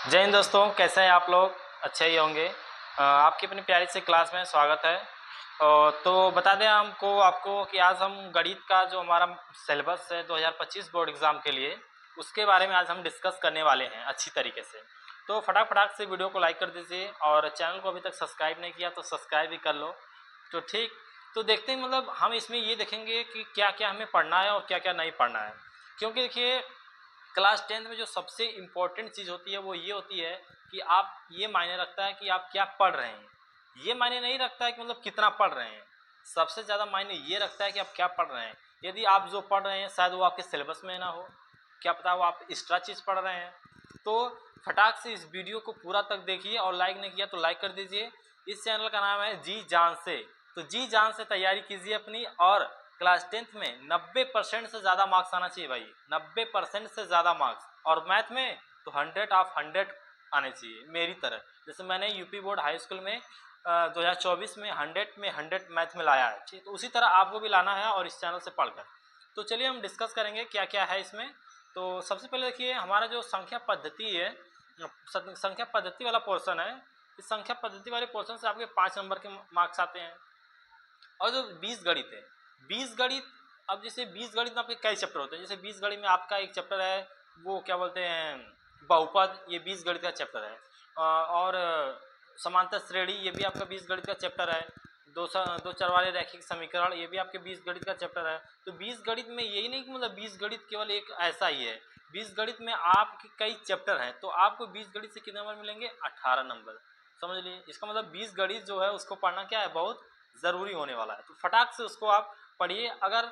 जय हिंद दोस्तों, कैसे हैं आप लोग? अच्छे ही होंगे। आपकी अपनी प्यारी सी क्लास में स्वागत है। तो बता दें आपको कि आज हम गणित का जो हमारा सिलेबस है 2025 बोर्ड एग्ज़ाम के लिए, उसके बारे में आज हम डिस्कस करने वाले हैं अच्छी तरीके से। तो फटाक से वीडियो को लाइक कर दीजिए और चैनल को अभी तक सब्सक्राइब नहीं किया तो सब्सक्राइब भी कर लो। तो ठीक, तो देखते हैं मतलब हम इसमें ये देखेंगे कि क्या-क्या हमें पढ़ना है और क्या-क्या नहीं पढ़ना है। क्योंकि देखिए क्लास 10th में जो सबसे इम्पोर्टेंट चीज़ होती है वो ये होती है कि आप ये मायने रखता है कि आप क्या पढ़ रहे हैं। ये मायने नहीं रखता है कि मतलब कितना पढ़ रहे हैं। सबसे ज़्यादा मायने ये रखता है कि आप क्या पढ़ रहे हैं। यदि आप जो पढ़ रहे हैं शायद वो आपके सिलेबस में ना हो, क्या पता वो आप एक्स्ट्रा चीज़ पढ़ रहे हैं। तो फटाक से इस वीडियो को पूरा तक देखिए और लाइक नहीं किया तो लाइक कर दीजिए। इस चैनल का नाम है जी जान से। तो जी जान से तैयारी कीजिए अपनी, और क्लास 10th में 90% से ज़्यादा मार्क्स आना चाहिए भाई, 90% से ज़्यादा मार्क्स। और मैथ में तो 100 ऑफ 100 आने चाहिए मेरी तरह। जैसे मैंने यूपी बोर्ड हाई स्कूल में 2024 में 100 मैथ में लाया है, ठीक। तो उसी तरह आपको भी लाना है और इस चैनल से पढ़कर। तो चलिए हम डिस्कस करेंगे क्या क्या है इसमें। तो सबसे पहले देखिए हमारा जो संख्या पद्धति है, संख्या पद्धति वाला पोर्शन है। इस संख्या पद्धति वाले पोर्शन से आपके 5 नंबर के मार्क्स आते हैं। और जो बीज गणित है, बीज गणित, अब जैसे बीज गणित में आपके कई चैप्टर होते हैं। जैसे बीज गणित में आपका एक चैप्टर है वो क्या बोलते हैं, बहुपद, ये बीज गणित का चैप्टर है। और समांतर श्रेणी, ये भी आपका बीज गणित का चैप्टर है। दो चर वाले रैखिक समीकरण, ये भी आपके बीज गणित का चैप्टर है। तो बीज गणित में यही नहीं कि मतलब बीज गणित केवल एक ऐसा ही है। बीज गणित में आपके कई चैप्टर हैं, तो आपको बीज गणित से कितने नंबर मिलेंगे? 18 नंबर। समझ लीजिए, इसका मतलब बीज गणित जो है उसको पढ़ना क्या है, बहुत ज़रूरी होने वाला है। तो फटाक से उसको आप पढ़िए। अगर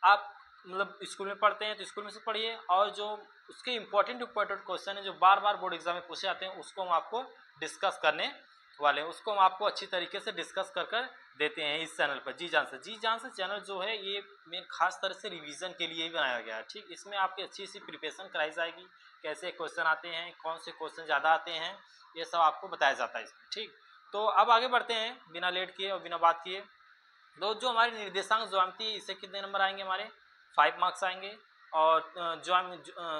आप मतलब स्कूल में पढ़ते हैं तो स्कूल में से पढ़िए, और जो उसके इंपॉर्टेंट क्वेश्चन है जो बार बार बोर्ड एग्जाम में पूछे जाते हैं उसको हम आपको डिस्कस करने वाले हैं। उसको हम आपको अच्छी तरीके से डिस्कस कर देते हैं इस चैनल पर। जी जान से चैनल जो है ये मेन खास तरह से रिवीजन के लिए ही बनाया गया है, ठीक। इसमें आपकी अच्छी सी प्रिपरेशन कराई जाएगी, कैसे क्वेश्चन आते हैं, कौन से क्वेश्चन ज़्यादा आते हैं, ये सब आपको बताया जाता है इसमें, ठीक। तो अब आगे बढ़ते हैं बिना लेट किए और बिना बात किए। तो जो हमारे निर्देशांक ज्यामिति, इससे कितने नंबर आएंगे हमारे? 5 मार्क्स आएंगे। और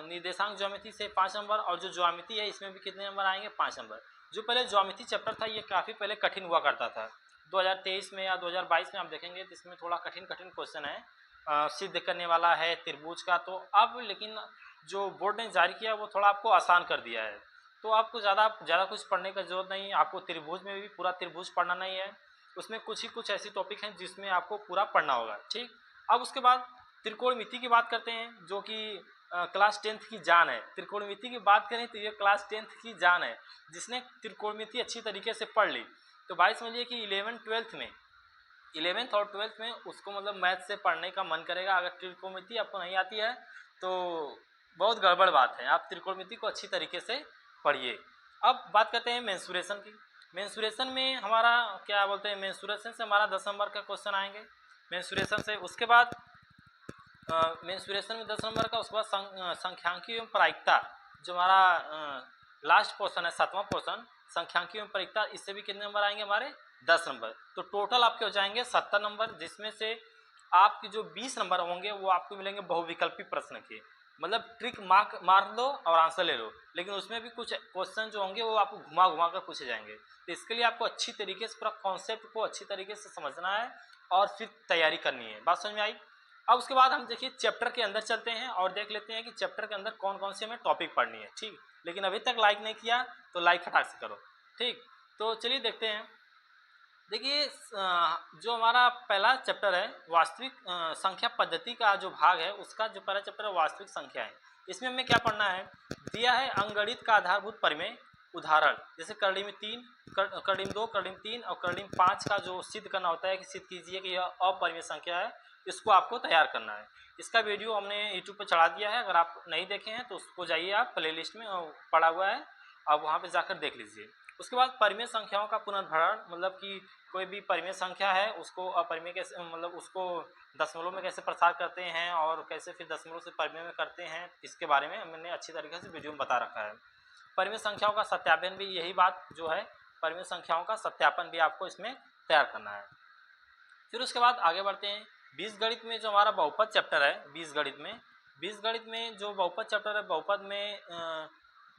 निर्देशांक ज्यामिति से 5 नंबर, और जो ज्यामिति है इसमें भी कितने नंबर आएंगे? 5 नंबर। जो पहले ज्यामिति चैप्टर था ये काफ़ी पहले कठिन हुआ करता था। 2023 में या 2022 में आप देखेंगे तो इसमें थोड़ा कठिन क्वेश्चन है, सिद्ध करने वाला है त्रिभुज का। तो अब लेकिन जो बोर्ड ने जारी किया वो थोड़ा आपको आसान कर दिया है। तो आपको ज़्यादा कुछ पढ़ने का जरूरत नहीं है। आपको त्रिभुज में भी पूरा त्रिभुज पढ़ना नहीं है, उसमें कुछ ऐसी टॉपिक हैं जिसमें आपको पूरा पढ़ना होगा, ठीक। अब उसके बाद त्रिकोणमिति की बात करते हैं, जो कि क्लास 10th की जान है। त्रिकोणमिति की बात करें तो ये क्लास 10th की जान है। जिसने त्रिकोणमिति अच्छी तरीके से पढ़ ली तो भाई समझिए कि 11th और 12th में उसको मतलब मैथ से पढ़ने का मन करेगा। अगर त्रिकोणमिति आपको नहीं आती है तो बहुत गड़बड़ बात है, आप त्रिकोणमिति को अच्छी तरीके से पढ़िए। अब बात करते हैं मेंसुरेशन की। मेंसुरेशन में हमारा क्या बोलते हैं, मेंसुरेशन से हमारा 10 नंबर का क्वेश्चन आएंगे मेंसुरेशन से। उसके बाद मेंसुरेशन में 10 नंबर का, उसके बाद संख्यांकी एवं प्रायिकता, जो हमारा लास्ट पोर्शन है 7वां पोर्शन, संख्यांकी एवं प्रायिकता, इससे भी कितने नंबर आएंगे हमारे? 10 नंबर। तो टोटल आपके हो जाएंगे 70 नंबर, जिसमें से आपके जो 20 नंबर होंगे वो आपको मिलेंगे बहुविकल्पी प्रश्न के। मतलब ट्रिक मार लो और आंसर ले लो, लेकिन उसमें भी कुछ क्वेश्चन जो होंगे वो आपको घुमा कर पूछे जाएंगे। तो इसके लिए आपको अच्छी तरीके से पूरा कॉन्सेप्ट को अच्छी तरीके से समझना है और फिर तैयारी करनी है। बात समझ में आई? अब उसके बाद हम देखिए चैप्टर के अंदर चलते हैं और देख लेते हैं कि चैप्टर के अंदर कौन कौन सी हमें टॉपिक पढ़नी है, ठीक। लेकिन अभी तक लाइक नहीं किया तो लाइक फटाक से करो, ठीक। तो चलिए देखते हैं। देखिए जो हमारा पहला चैप्टर है वास्तविक संख्या पद्धति का जो भाग है, उसका जो पहला चैप्टर है वास्तविक संख्या है। इसमें हमें क्या पढ़ना है? दिया है अंकगणित का आधारभूत परिमेय उदाहरण, जैसे कर्णिम 3, कर्णिम 2, कर्णिम 3 और कर्णिम 5 का जो सिद्ध करना होता है कि सिद्ध कीजिए कि यह अपरिमेय संख्या है, इसको आपको तैयार करना है। इसका वीडियो हमने यूट्यूब पर चढ़ा दिया है, अगर आप नहीं देखे हैं तो उसको जाइए, आप प्ले लिस्ट में पड़ा हुआ है, आप वहाँ पर जाकर देख लीजिए। उसके बाद परिमेय संख्याओं का पुनर्भरण, मतलब कि कोई भी परिमेय संख्या है उसको अपरिमेय कैसे, मतलब उसको दशमलव में कैसे प्रसार करते हैं और कैसे फिर दशमलव से परिमेय में करते हैं, इसके बारे में मैंने अच्छी तरीके से वीडियो में बता रखा है। परिमेय संख्याओं का सत्यापन भी, यही बात जो है, परिमेय संख्याओं का सत्यापन भी आपको इसमें तैयार करना है। फिर उसके बाद आगे बढ़ते हैं बीजगणित में, जो हमारा बहुपद चैप्टर है बीजगणित में जो बहुपद चैप्टर है, बहुपद में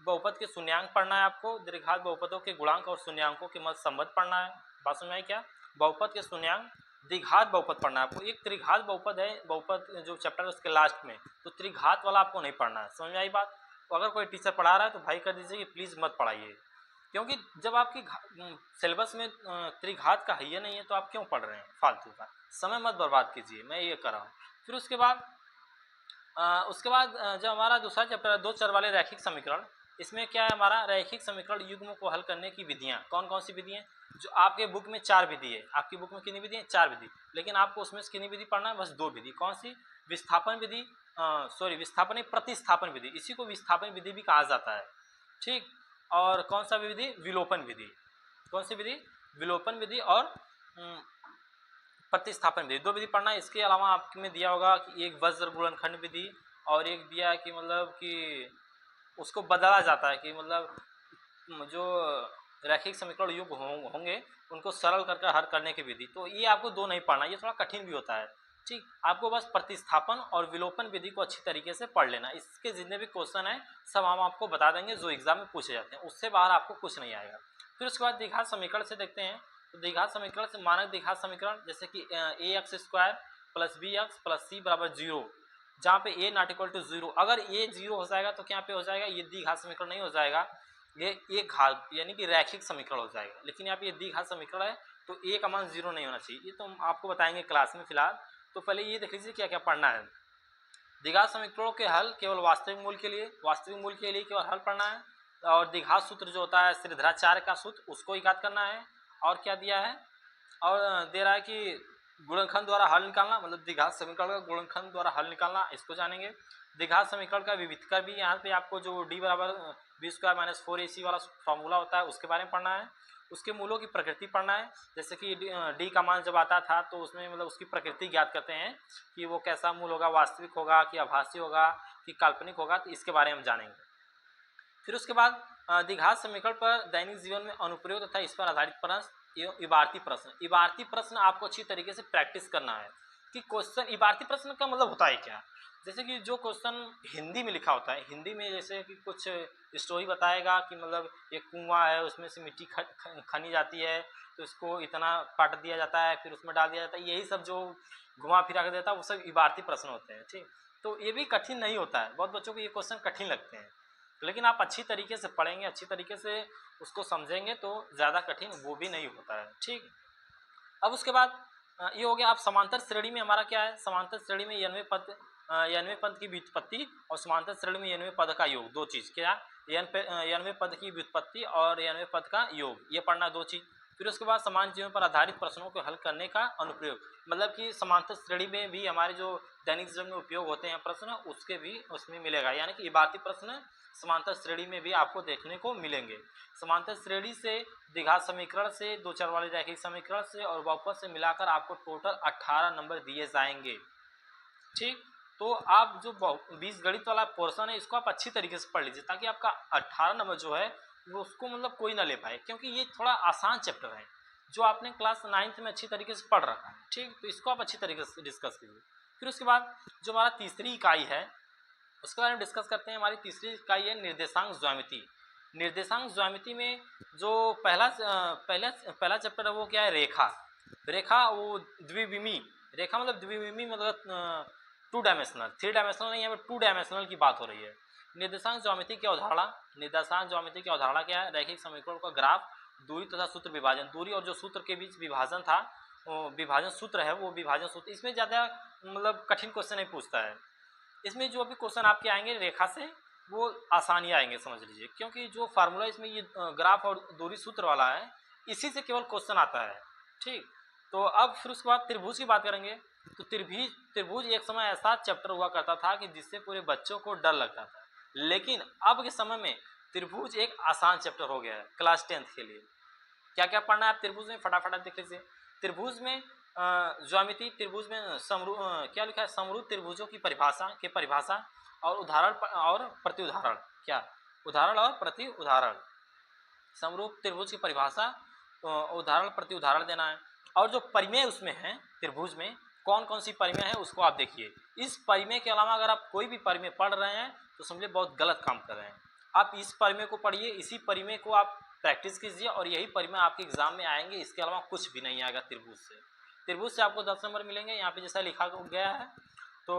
बहुपद के शून्यांक पढ़ना है आपको, दीर्घात बहुपदों के गुणांक और शून्यांकों के मध्य संबंध पढ़ना है। बात समझ में आई क्या? बहुपद के शून्यांक, द्विघात बहुपद पढ़ना है आपको। एक त्रिघात बहुपद है, बहुपद जो चैप्टर है उसके लास्ट में, तो त्रिघात वाला आपको नहीं पढ़ना है। समझ में आई बात? तो अगर कोई टीचर पढ़ा रहा है तो भाई कर दीजिए कि प्लीज़ मत पढ़ाइए, क्योंकि जब आपकी सिलेबस में त्रिघात का है ही नहीं है तो आप क्यों पढ़ रहे हैं फालतू का, समय मत बर्बाद कीजिए, मैं ये कर रहा हूँ। फिर उसके बाद जो हमारा दूसरा चैप्टर है, दो चर वाले रैखिक समीकरण, इसमें क्या है हमारा, रैखिक समीकरण युग्म को हल करने की विधियाँ। कौन कौन सी विधि हैं? जो आपके बुक में 4 विधि है, आपकी बुक में कितनी विधि है? 4 विधि, लेकिन आपको उसमें से कितनी विधि पढ़ना है? बस 2 विधि। कौन सी? विस्थापन विधि, विस्थापन नहीं, प्रतिस्थापन विधि, इसी को विस्थापन विधि भी कहा जाता है, ठीक। और कौन सा विधि? विलोपन विधि। कौन सी विधि? विलोपन विधि और प्रतिस्थापन विधि, 2 विधि पढ़ना है। इसके अलावा आपके में दिया होगा कि एक वज्र गुणनखंड विधि, और एक दिया है कि मतलब कि उसको बदला जाता है कि मतलब जो रैखिक समीकरण युग होंगे उनको सरल करके हल करने की विधि। तो ये आपको 2 नहीं पढ़ना, ये थोड़ा कठिन भी होता है, ठीक। आपको बस प्रतिस्थापन और विलोपन विधि को अच्छी तरीके से पढ़ लेना। इसके जितने भी क्वेश्चन हैं सब हम आपको बता देंगे जो एग्जाम में पूछे जाते हैं, उससे बाहर आपको कुछ नहीं आएगा। फिर उसके बाद द्विघात समीकरण से देखते हैं। तो द्विघात समीकरण से मानक द्विघात समीकरण, जैसे कि ax² + bx + c = 0, जहाँ पे a ≠ 0, अगर a 0 हो जाएगा तो क्या पे हो जाएगा? ये द्विघात समीकरण नहीं हो जाएगा, ये एक घात यानी कि रैखिक समीकरण हो जाएगा। लेकिन यहाँ पे ये द्विघात समीकरण है तो a का मान 0 नहीं होना चाहिए, ये तो हम आपको बताएंगे क्लास में। फिलहाल तो पहले ये देख लीजिए क्या क्या पढ़ना है। द्विघात समीकरणों के हल केवल वास्तविक मूल के लिए, केवल हल पढ़ना है। और द्विघात सूत्र जो होता है श्रीधराचार्य का सूत्र, उसको याद करना है। और क्या दिया है? और दे रहा है कि गुणनखंड द्वारा हल निकालना, मतलब द्विघात समीकरण का गुणनखंड द्वारा हल निकालना, इसको जानेंगे। द्विघात समीकरण का विविधकर भी यहाँ पे आपको जो d = b² - 4ac वाला फॉर्मूला होता है उसके बारे में पढ़ना है। उसके मूलों की प्रकृति पढ़ना है, जैसे कि d का मान जब आता था तो उसमें मतलब उसकी प्रकृति ज्ञात करते हैं कि वो कैसा मूल होगा, वास्तविक होगा कि आभासी होगा कि काल्पनिक होगा, तो इसके बारे में जानेंगे। फिर उसके बाद द्विघात समीकरण पर दैनिक जीवन में अनुप्रयोग तथा इस पर आधारित प्रश्न एवं इबारती प्रश्न। इबारती प्रश्न आपको अच्छी तरीके से प्रैक्टिस करना है कि क्वेश्चन, इबारती प्रश्न का मतलब होता है क्या। जैसे कि जो क्वेश्चन हिंदी में लिखा होता है, हिंदी में जैसे कि कुछ स्टोरी बताएगा कि मतलब एक कुआं है, उसमें से मिट्टी खनी जाती है तो इसको इतना काट दिया जाता है, फिर उसमें डाल दिया जाता है, यही सब जो घुमा फिरा कर देता है वो सब इबारती प्रश्न होते हैं, ठीक। तो ये भी कठिन नहीं होता है, बहुत बच्चों को ये क्वेश्चन कठिन लगते हैं, लेकिन आप अच्छी तरीके से पढ़ेंगे, अच्छी तरीके से उसको समझेंगे तो ज़्यादा कठिन वो भी नहीं होता है, ठीक। अब उसके बाद ये हो गया। आप समांतर श्रेणी में हमारा क्या है, समांतर श्रेणी में 90 पद की व्युत्पत्ति और समांतर श्रेणी में 90 पद का योग, 2 चीज़ क्या, 90 पद की व्युत्पत्ति और 90 पद का योग, ये पढ़ना 2 चीज़। फिर उसके बाद समान जीवन पर आधारित प्रश्नों को हल करने का अनुप्रयोग, मतलब कि समांतर श्रेणी में भी हमारे जो दैनिक जीवन में उपयोग होते हैं प्रश्न, उसके भी उसमें मिलेगा, यानी कि इबारती प्रश्न समांतर श्रेणी में भी आपको देखने को मिलेंगे। समांतर श्रेणी से, द्विघात समीकरण से, 2 चर वाले रैखिक समीकरण से और बहुपद से मिलाकर आपको टोटल 18 नंबर दिए जाएंगे, ठीक। तो आप जो 20 गणित वाला पोर्शन है इसको आप अच्छी तरीके से पढ़ लीजिए, ताकि आपका 18 नंबर जो है वो उसको मतलब कोई ना ले पाए, क्योंकि ये थोड़ा आसान चैप्टर है जो आपने क्लास 9th में अच्छी तरीके से पढ़ रखा है, ठीक। तो इसको आप अच्छी तरीके से डिस्कस कीजिए। फिर उसके बाद जो हमारा तीसरी इकाई है उसके बारे में डिस्कस करते हैं। हमारी तीसरी इकाई है निर्देशांक ज्यामिति। निर्देशांक ज्यामिति में जो पहला चैप्टर है वो क्या है, रेखा वो द्विविमी रेखा, मतलब द्विविमी मतलब 2 डायमेंशनल, 3 डायमेंशनल नहीं, यहाँ पे 2 डायमेंशनल की बात हो रही है। निर्देशांक ज्यामिति की अवधारणा, निर्देशांक ज्यामिति की अवधारणा क्या है, रैखिक समीकरणों का ग्राफ, दूरी तथा सूत्र विभाजन, दूरी और जो सूत्र के बीच विभाजन था, विभाजन सूत्र है वो विभाजन सूत्र, इसमें ज़्यादा मतलब कठिन क्वेश्चन नहीं पूछता है। इसमें जो भी क्वेश्चन आपके आएंगे रेखा से वो आसानी आएंगे, समझ लीजिए, क्योंकि जो फार्मूला इसमें ये ग्राफ और दूरी सूत्र वाला है इसी से केवल क्वेश्चन आता है, ठीक। तो अब फिर उसके बाद त्रिभुज की बात करेंगे। तो त्रिभुज एक समय ऐसा चैप्टर हुआ करता था कि जिससे पूरे बच्चों को डर लगता था, लेकिन अब के समय में त्रिभुज एक आसान चैप्टर हो गया है क्लास 10th के लिए। क्या क्या पढ़ना है आप त्रिभुज में, फटाफट देख लीजिए। त्रिभुज में ज्यामिति, त्रिभुज में क्या लिखा है, समरूप त्रिभुजों की परिभाषा और उदाहरण और प्रति उदाहरण, क्या उदाहरण और प्रति उदाहरण, समरूप त्रिभुज की परिभाषा, उदाहरण प्रति उदाहरण देना है। और जो परिमेय उसमें है त्रिभुज में, कौन कौन सी परिमेय है उसको आप देखिए। इस परिमेय के अलावा अगर आप कोई भी परिमेय पढ़ रहे हैं तो समझिए बहुत गलत काम कर रहे हैं। आप इस परिमेय को पढ़िए, इसी परिमेय को आप प्रैक्टिस कीजिए और यही परिमेय आपके एग्जाम में आएंगे, इसके अलावा कुछ भी नहीं आएगा त्रिभुज से। त्रिभुज से आपको 10 नंबर मिलेंगे, यहाँ पे जैसा लिखा गया है, तो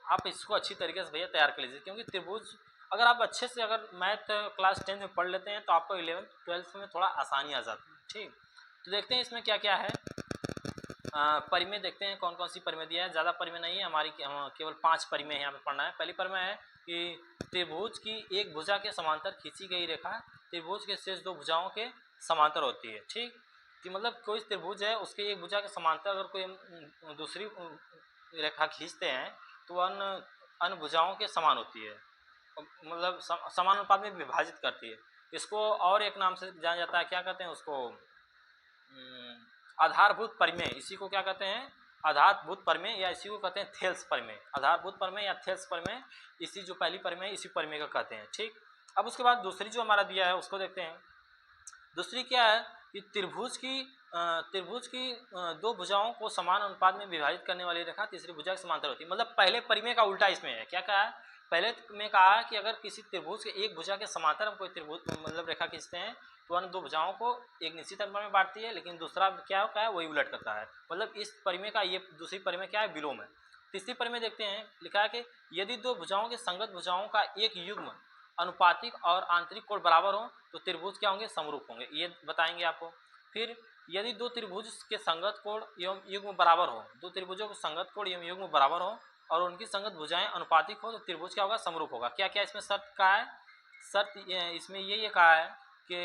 आप इसको अच्छी तरीके से भैया तैयार कर लीजिए, क्योंकि त्रिभुज अगर आप अच्छे से अगर मैथ क्लास 10 में पढ़ लेते हैं तो आपको 11th 12th में थोड़ा आसानी आ जाती है। ठीक, तो देखते हैं इसमें क्या क्या है। परिमेय देखते हैं कौन कौन सी परिमेय दिया है। ज़्यादा परिमेय नहीं है हमारी, केवल 5 परिमेय यहाँ पे पढ़ना है। पहली परिमेय है कि त्रिभुज की एक भुजा के समांतर खींची गई रेखा त्रिभुज के शेष दो भुजाओं के समांतर होती है। ठीक, कि मतलब कोई त्रिभुज है, उसके एक भुजा के समांतर अगर कोई दूसरी रेखा खींचते हैं तो अन्य भुजाओं के समान होती है, मतलब समान अनुपात में विभाजित करती है। इसको और एक नाम से जाना जाता है, क्या कहते हैं उसको, आधारभूत परिमेय। इसी को क्या कहते हैं, आधारभूत परिमेय, या इसी को कहते हैं थेल्स परिमेय। आधारभूत परिमेय या थेल्स परिमेय, इसी जो पहली परिमेय इसी परिमेय का कहते हैं। ठीक, अब उसके बाद दूसरी जो हमारा दिया है उसको देखते हैं। दूसरी क्या है कि त्रिभुज की दो भुजाओं को समान अनुपात में विभाजित करने वाली रेखा तीसरी भुजा के समांतर होती है। मतलब पहले परिमेय का उल्टा इसमें है। क्या कहा है, पहले में कहा है कि अगर किसी त्रिभुज के एक भुजा के समांतर हम कोई त्रिभुज मतलब रेखा खींचते हैं तो अन्य दो भुजाओं को एक निश्चित अनुपात में बांटती है, लेकिन दूसरा क्या होता है वही उलट करता है। मतलब इस परिमेय का ये दूसरी परिमेय क्या है, विलोम है। तीसरी परिमेय देखते हैं, लिखा है कि यदि दो भुजाओं के संगत भुजाओं का एक युग्म अनुपातिक और आंतरिक कोण बराबर हो तो त्रिभुज क्या होंगे, समरूप होंगे, ये बताएंगे आपको। फिर यदि दो त्रिभुज के संगत कोण एवं युग्म बराबर हो, दो त्रिभुजों के संगत कोण एवं युग्म बराबर हो और उनकी संगत भुजाएं अनुपातिक हो तो त्रिभुज क्या होगा, समरूप होगा। क्या क्या इसमें शर्त कहा है, शर्त इसमें ये कहा है कि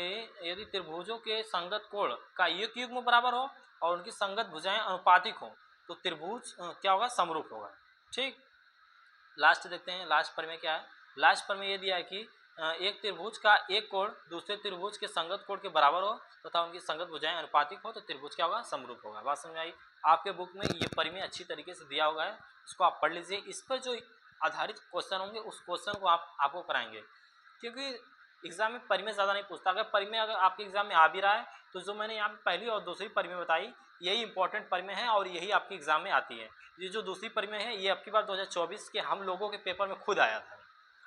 यदि त्रिभुजों के संगत कोण का एक युग्म बराबर हो और उनकी संगत भुजाएं अनुपातिक हो तो त्रिभुज क्या होगा, समरूप होगा। ठीक, लास्ट देखते हैं, लास्ट परिमेय क्या है। लास्ट परिमेय ये दिया है कि एक त्रिभुज का एक कोण दूसरे त्रिभुज के संगत कोण के बराबर हो तथा उनकी संगत भुजाएं अनुपातिक हो तो त्रिभुज क्या होगा, समरूप होगा। बात समझ आई। आपके बुक में ये परिमेय अच्छी तरीके से दिया हुआ है, उसको आप पढ़ लीजिए। इस पर जो आधारित क्वेश्चन होंगे उस क्वेश्चन को आपको कराएंगे, क्योंकि एग्जाम में परिमेय ज़्यादा नहीं पूछता। अगर परिमेय अगर आपके एग्जाम में आ भी रहा है तो जो मैंने यहाँ पे पहली और दूसरी परिमेय बताई यही इंपॉर्टेंट परिमेय है और यही आपके एग्जाम में आती है। ये जो दूसरी परिमेय है ये आपकी बार 2024 के हम लोगों के पेपर में खुद आया था।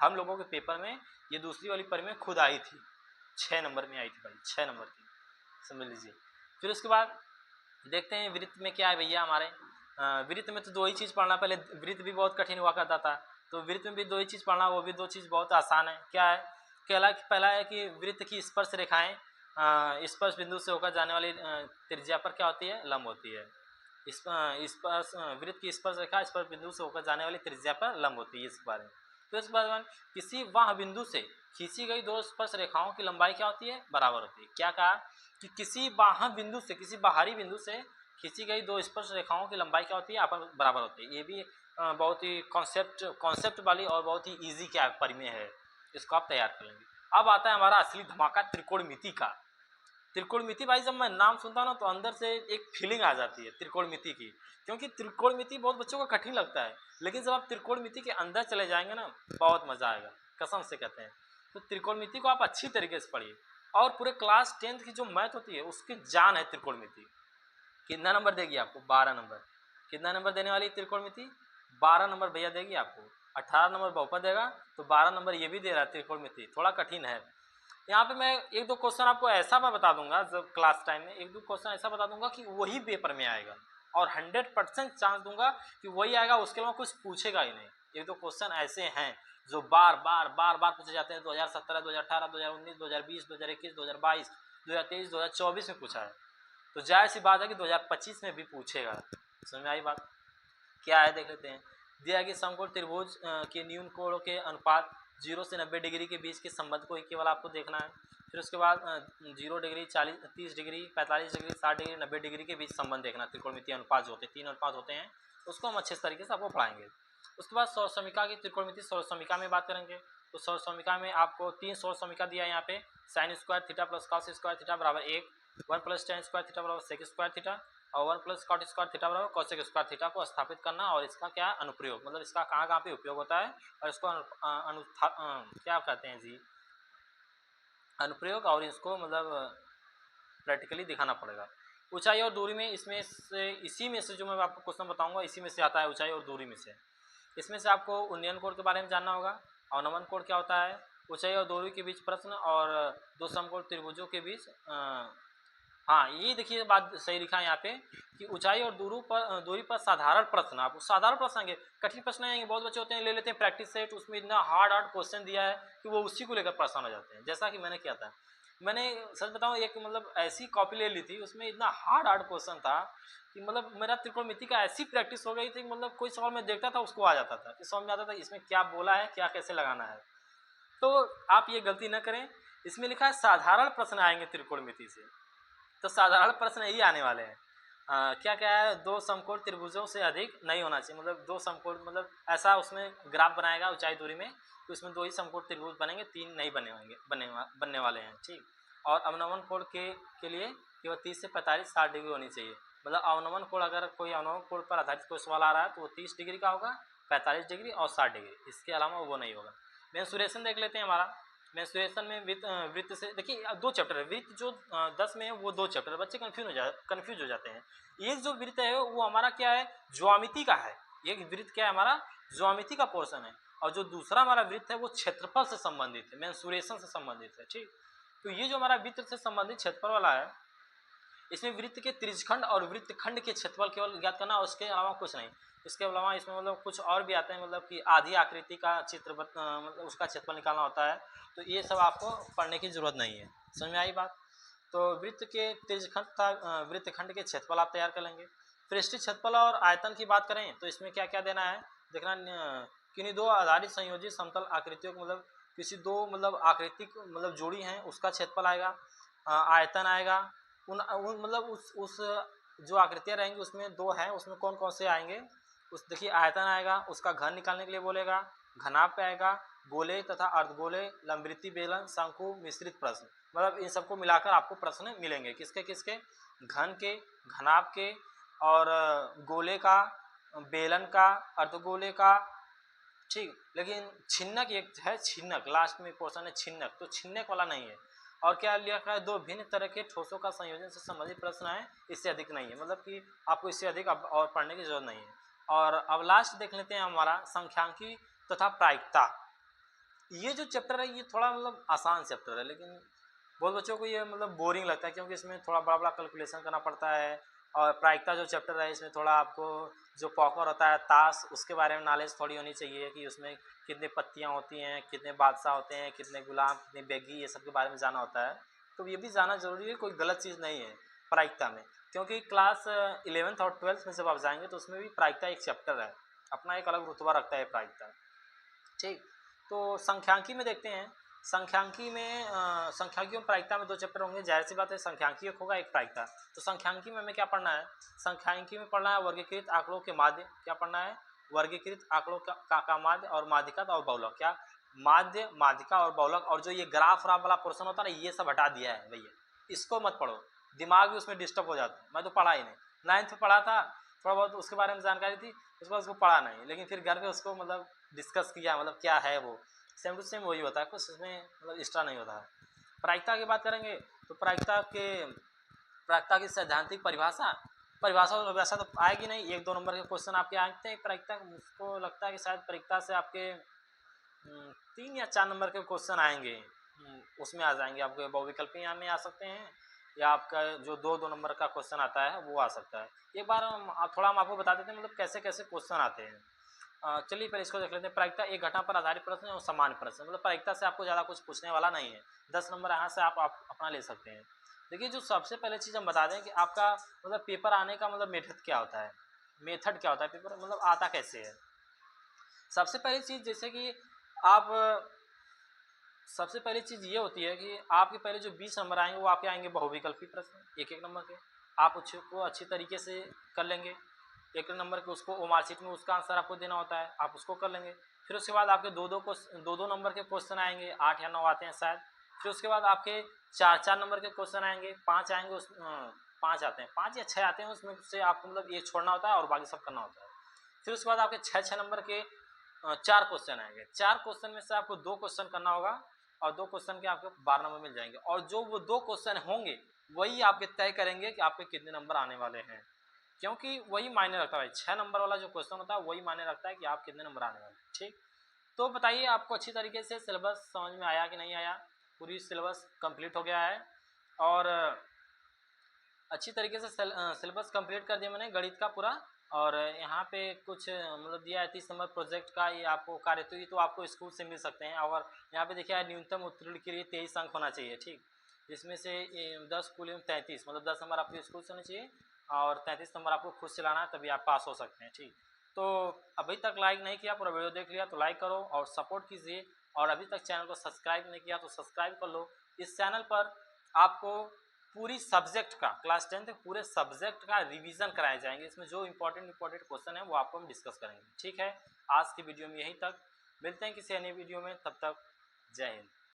हम लोगों के पेपर में ये दूसरी वाली परिमेय खुद आई थी, 6 नंबर में आई थी भाई, 6 नंबर की, समझ लीजिए। फिर उसके बाद देखते हैं वृत्त में क्या है भैया हमारे। वृत्त में तो दो ही चीज़ पढ़ना, पहले वृत्त भी बहुत कठिन हुआ करता था, तो वृत्त में भी दो ही चीज़ पढ़ना, वो भी दो चीज़ बहुत आसान है। क्या है, पहला है कि वृत्त की स्पर्श रेखाएं स्पर्श बिंदु से होकर जाने वाली त्रिज्या पर क्या होती है, लंब होती है। वृत्त की स्पर्श रेखा स्पर्श बिंदु से होकर जाने वाली त्रिज्या पर लंब होती है, इस बारे में। तो इस बारे में किसी वाह बिंदु से खींची गई दो स्पर्श रेखाओं की लंबाई क्या होती है, बराबर होती है। क्या कहा कि किसी बाह्य बिंदु से, किसी बाहरी बिंदु से खींची गई दो स्पर्श रेखाओं की लंबाई क्या होती है, आपस बराबर होती है। ये भी बहुत ही कॉन्सेप्ट वाली और बहुत ही ईजी क्या परिमेय है, इसको आप तैयार कर लेंगे। अब आता है हमारा असली धमाका, त्रिकोणमिति का। त्रिकोणमिति भाई जब मैं नाम सुनता हूँ ना तो अंदर से एक फीलिंग आ जाती है त्रिकोणमिति की, क्योंकि त्रिकोणमिति बहुत बच्चों को कठिन लगता है, लेकिन जब आप त्रिकोणमिति के अंदर चले जाएंगे ना बहुत मजा आएगा, कसम से कहते हैं। तो त्रिकोणमिति को आप अच्छी तरीके से पढ़िए और पूरे क्लास 10th की जो मैथ होती है उसकी जान है त्रिकोणमिति। कितना नंबर देगी आपको, 12 नंबर। कितना नंबर देने वाली त्रिकोणमिति, 12 नंबर भैया देगी आपको। 18 नंबर बहुपद देगा तो 12 नंबर ये भी दे रहा है त्रिकोणमिति, थोड़ा कठिन है। यहाँ पे मैं एक दो क्वेश्चन आपको ऐसा मैं बता दूंगा, जब क्लास टाइम में एक दो क्वेश्चन ऐसा बता दूंगा कि वही पेपर में आएगा और 100% चांस दूंगा कि वही आएगा, उसके अलावा कुछ पूछेगा ही नहीं। एक दो क्वेश्चन ऐसे हैं जो बार बार पूछे जाते हैं, 2017, 2018, 2019, 2020, 2021, 2022, 2023, 2024 में पूछा है, तो जाहिर सी बात है कि 2025 में भी पूछेगा। समझ में आई बात। क्या है देख लेते हैं। दिया है कि समकोण त्रिभुज के न्यून कोणों के अनुपात 0 से 90 डिग्री के बीच के संबंध को ही केवल आपको देखना है। फिर उसके बाद 0 degree, 30 degree, 45 degree, 60 degree, 90 degree के बीच संबंध देखना। त्रिकोणमितीय अनुपात जो होते हैं, 3 अनुपात होते हैं, उसको हम अच्छे तरीके से आपको पढ़ाएंगे। उसके बाद सौर समीका की त्रिकोणमिति सौर समीका में बात करेंगे। तो सौर समीका में आपको 3 सौर समीका दिया है यहाँ पे, sine square theta plus cos square theta बराबर 1, 1 प्लस टेन स्क्वायर थीटा बराबर सेक स्क्वायर थीटा और 1 प्लस कॉट स्क्वायर थीटा बराबर कॉसेक स्क्वायर थीटा को स्थापित करना और इसका क्या अनुप्रयोग, मतलब इसका कहाँ पे उपयोग होता है और इसको क्या कहते हैं जी, अनुप्रयोग, और इसको मतलब प्रैक्टिकली दिखाना पड़ेगा। ऊंचाई और दूरी में इसमें से इसी में से जो मैं आपको क्वेश्चन बताऊंगा इसी में से आता है, ऊंचाई और दूरी में से। इसमें से आपको उन्नयन कोण के बारे में जानना होगा। अवनमन कोण क्या होता है, ऊंचाई और दूरी के बीच प्रश्न और दो समकोण त्रिभुजों के बीच हाँ ये देखिए बात सही लिखा है यहाँ पे कि ऊंचाई और दूरी पर साधारण प्रश्न, आप साधारण प्रश्न आएंगे, कठिन प्रश्न आएंगे। बहुत बच्चे होते हैं ले लेते हैं प्रैक्टिस सेट, उसमें इतना हार्ड क्वेश्चन दिया है कि वो उसी को लेकर परेशान हो जाते हैं। जैसा कि मैंने किया था, मैंने सच बताऊं एक मतलब ऐसी कॉपी ले ली थी, उसमें इतना हार्ड क्वेश्चन था कि मतलब मेरा त्रिकोणमिति का ऐसी प्रैक्टिस हो गई थी, मतलब कोई सवाल मैं देखता था उसको आ जाता था, समझ में आता था इसमें क्या बोला है, क्या कैसे लगाना है। तो आप ये गलती न करें, इसमें लिखा है साधारण प्रश्न आएंगे त्रिकोणमिति से, तो साधारण प्रश्न यही आने वाले हैं। क्या क्या है, दो समकोण त्रिभुजों से अधिक नहीं होना चाहिए, मतलब दो समकोण मतलब ऐसा उसमें ग्राफ बनाएगा ऊंचाई दूरी में, तो इसमें दो ही समकोण त्रिभुज बनेंगे, तीन नहीं बने होंगे, बनने वाले हैं, ठीक। और अवनमन कोण के लिए केवल 30 से 45 60 डिग्री होनी चाहिए, मतलब अवनमन कोण अगर कोई अवनमन कोण पर आधारित कोई सवाल आ रहा है तो वो 30 डिग्री का होगा, 45 डिग्री और 60 डिग्री, इसके अलावा वो नहीं होगा। मेंसुरेशन देख लेते हैं हमारा। मेंसुरेशन में वृत्त से देखिए दो चैप्टर है, वृत्त जो 10 में है वो दो चैप्टर, बच्चे कंफ्यूज हो जाते हैं। एक जो वृत्त है वो हमारा क्या है, ज्यामिति का है, एक वृत्त क्या है हमारा, ज्यामिति का पोर्शन है, और जो दूसरा हमारा वृत्त है वो क्षेत्रफल से संबंधित है, मेंसुरेशन से संबंधित है, ठीक। तो ये जो हमारा वृत्त से संबंधित क्षेत्रफल वाला है, इसमें वृत्त के त्रिज्यखंड और वृत्तखंड के क्षेत्रफल केवल ज्ञात करना, उसके अलावा कुछ नहीं। इसके अलावा इसमें मतलब कुछ और भी आते हैं, मतलब कि आधी आकृति का चित्र मतलब उसका क्षेत्रफल निकालना होता है, तो ये सब आपको पढ़ने की जरूरत नहीं है। समझ में आई बात। तो वृत्त के त्रिज्यखंड तथा वृत्तखंड के क्षेत्रफल आप तैयार कर लेंगे। पृष्ठीय क्षेत्रफल और आयतन की बात करें तो इसमें क्या क्या देना है देखना, किन्हीं दो आधारित संयोजित समतल आकृतियों को मतलब किसी दो मतलब आकृतिक मतलब जोड़ी हैं उसका क्षेत्रफल आएगा, आयतन आएगा, उन मतलब उस जो आकृतियाँ रहेंगी उसमें दो हैं, उसमें कौन कौन से आएंगे, उस देखिए आयतन आएगा, उसका घन निकालने के लिए बोलेगा, घनाभ पे आएगा, गोले तथा अर्धगोले, लंबवृत्ति, बेलन, शंकु, मिश्रित प्रश्न, मतलब इन सबको मिलाकर आपको प्रश्न मिलेंगे, किसके किसके, घन के, घनाभ के और गोले का, बेलन का, अर्धगोले का, ठीक। लेकिन छिन्नक एक है, छिन्नक लास्ट में पोर्शन है छिन्नक, तो छिन्नक वाला नहीं है। और क्या लिखा है, दो भिन्न तरह के ठोसों का संयोजन से संबंधित प्रश्न है, इससे अधिक नहीं है, मतलब कि आपको इससे अधिक अब और पढ़ने की जरूरत नहीं है। और अब लास्ट देख लेते हैं हमारा संख्यांकी तथा प्रायिकता। ये जो चैप्टर है ये थोड़ा मतलब आसान चैप्टर है, लेकिन बहुत बच्चों को ये मतलब बोरिंग लगता है, क्योंकि इसमें थोड़ा बड़ा बड़ा कैलकुलेशन करना पड़ता है। और प्रायिकता जो चैप्टर है इसमें थोड़ा आपको जो पॉकर होता है ताश, उसके बारे में नॉलेज थोड़ी होनी चाहिए कि उसमें कितने पत्तियाँ होती हैं, कितने बादशाह होते हैं, कितने गुलाम, कितने बेगी, ये सब के बारे में जाना होता है। तो ये भी जाना जरूरी है, कोई गलत चीज़ नहीं है प्रायिकता में, क्योंकि क्लास 11th और 12th में जब आप जाएंगे तो उसमें भी प्रायिकता एक चैप्टर है, अपना एक अलग रुतबा रखता है प्रायिकता, ठीक। तो संख्यांकी में देखते हैं, संख्यांकी में संख्यांकी और प्रायिकता में दो चैप्टर होंगे, जाहिर सी बात है संख्यांकी एक होगा एक प्रायिकता। तो संख्यांकी में हमें क्या पढ़ना है, संख्यांकी में पढ़ना है वर्गीकृत आंकड़ों के माध्य, क्या पढ़ना है, वर्गीकृत आंकड़ों का माध्य और माध्यिका और बहुलक, क्या माध्य, माध्यिका और बहुलक, और जो ये ग्राफ राफ वाला पोर्शन होता है ना ये सब हटा दिया है भैया, इसको मत पढ़ो, दिमाग भी उसमें डिस्टर्ब हो जाता है। मैं तो पढ़ा ही नहीं, 9th में पढ़ा था थोड़ा बहुत उसके बारे में जानकारी थी, उसके बाद उसको पढ़ा नहीं, लेकिन फिर घर पे उसको मतलब डिस्कस किया, मतलब क्या है वो, सेम टू सेम वही होता है, कुछ इसमें मतलब एक्स्ट्रा नहीं होता है। प्रायिकता की बात करेंगे तो प्रायिकता की सैद्धांतिक परिभाषा, परिभाषा वैसा तो आएगी नहीं, 1-2 नंबर के क्वेश्चन आपके आते हैं प्रायिकता, मुझको लगता है कि शायद प्रायिकता से आपके 3 या 4 नंबर के क्वेश्चन आएंगे, उसमें आ जाएंगे आपके, बहुविकल्पीय में आ सकते हैं, या आपका जो 2-2 नंबर का क्वेश्चन आता है वो आ सकता है। एक बार थोड़ा हम आपको बता देते हैं मतलब कैसे कैसे क्वेश्चन आते हैं। चलिए पहले इसको देख लेते हैं। प्रायिकता एक घटना पर आधारित प्रश्न और सामान्य प्रश्न, मतलब प्रायिकता से आपको ज़्यादा कुछ पूछने वाला नहीं है, 10 नंबर यहाँ से आप अपना ले सकते हैं। देखिए जो सबसे पहले चीज़ हम बता दें कि आपका मतलब पेपर आने का मतलब मेथड क्या होता है, मेथड क्या होता है पेपर मतलब आता कैसे है। सबसे पहली चीज़ जैसे कि आप सबसे पहली चीज़ ये होती है कि आपके पहले जो 20 नंबर आएंगे वो आपके आएंगे बहुविकल्पी प्रश्न, एक एक नंबर के, आप उसको अच्छी तरीके से कर लेंगे, एक नंबर के उसको ओ मार्कशीट में उसका आंसर आपको देना होता है, आप उसको कर लेंगे। फिर उसके बाद आपके दो दो नंबर के क्वेश्चन आएंगे, 8 या 9 आते हैं शायद। फिर उसके बाद आपके 4-4 नंबर के क्वेश्चन आएंगे, 5 आएंगे, 5 आते हैं, 5 या 6 आते हैं, उसमें से आपको मतलब ये छोड़ना होता है और बाकी सब करना होता है। फिर उसके बाद आपके 6-6 नंबर के 4 क्वेश्चन आएंगे, 4 क्वेश्चन में से आपको 2 क्वेश्चन करना होगा और 2 क्वेश्चन के आपको 12 नंबर मिल जाएंगे, और जो वो 2 क्वेश्चन होंगे वही आपके तय करेंगे कि आपके कितने नंबर आने वाले हैं, क्योंकि वही मायने रखता है, 6 नंबर वाला जो क्वेश्चन होता है वही मायने रखता है कि आप कितने नंबर आने वाले हैं, ठीक। तो बताइए आपको अच्छी तरीके से सिलेबस समझ में आया कि नहीं आया। पूरी सिलेबस कंप्लीट हो गया है और अच्छी तरीके से सिलेबस कंप्लीट कर दिया मैंने गणित का पूरा। और यहाँ पे कुछ मतलब दिया है 30 नंबर प्रोजेक्ट का, ये आपको कार्य तो ये तो आपको स्कूल से मिल सकते हैं। और यहाँ पे देखिए न्यूनतम उत्तीर्ण के लिए 23 अंक होना चाहिए, ठीक, जिसमें से 10 कुल 33 मतलब 10 नंबर आपके स्कूल से होने चाहिए और 33 नंबर आपको खुद से लाना है, तभी आप पास हो सकते हैं, ठीक। तो अभी तक लाइक नहीं किया, पूरा वीडियो देख लिया तो लाइक करो और सपोर्ट कीजिए। और अभी तक चैनल को सब्सक्राइब नहीं किया तो सब्सक्राइब कर लो। इस चैनल पर आपको पूरी सब्जेक्ट का क्लास 10 तक पूरे सब्जेक्ट का रिवीजन कराए जाएंगे। इसमें जो इंपॉर्टेंट क्वेश्चन है वो आपको हम डिस्कस करेंगे, ठीक है। आज की वीडियो में यहीं तक, मिलते हैं किसी अन्य वीडियो में, तब तक जय हिंद।